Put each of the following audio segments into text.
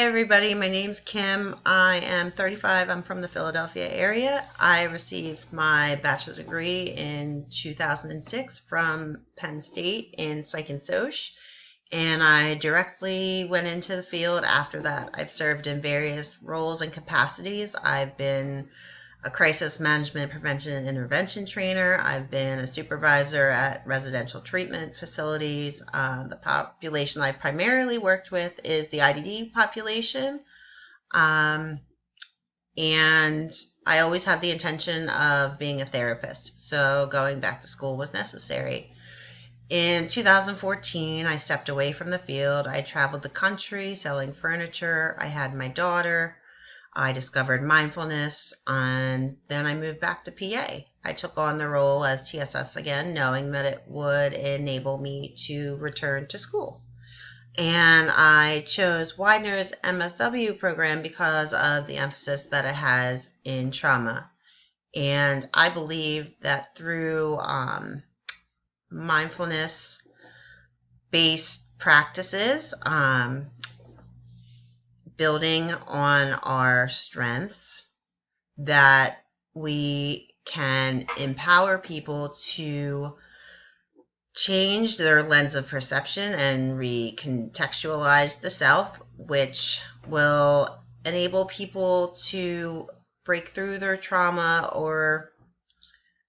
everybody, my name's Kim. I am 35. I'm from the Philadelphia area. I received my bachelor's degree in 2006 from Penn State in Psych and Soc, and I directly went into the field after that. I've served in various roles and capacities. I've been a crisis management prevention and intervention trainer. I've been a supervisor at residential treatment facilities. The population I've primarily worked with is the IDD population. And I always had the intention of being a therapist, so going back to school was necessary. In 2014, I stepped away from the field. I traveled the country selling furniture. I had my daughter. I discovered mindfulness, and then I moved back to PA. I took on the role as TSS again, knowing that it would enable me to return to school. And I chose Widener's MSW program because of the emphasis that it has in trauma. And I believe that through mindfulness-based practices, building on our strengths, that we can empower people to change their lens of perception and recontextualize the self, which will enable people to break through their trauma or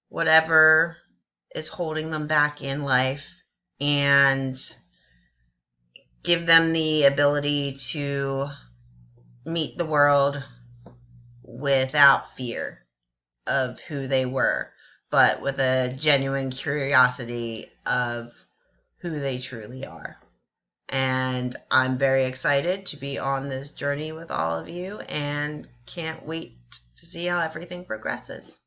whatever is holding them back in life, and give them the ability to meet the world without fear of who they were, but with a genuine curiosity of who they truly are. And I'm very excited to be on this journey with all of you, and can't wait to see how everything progresses.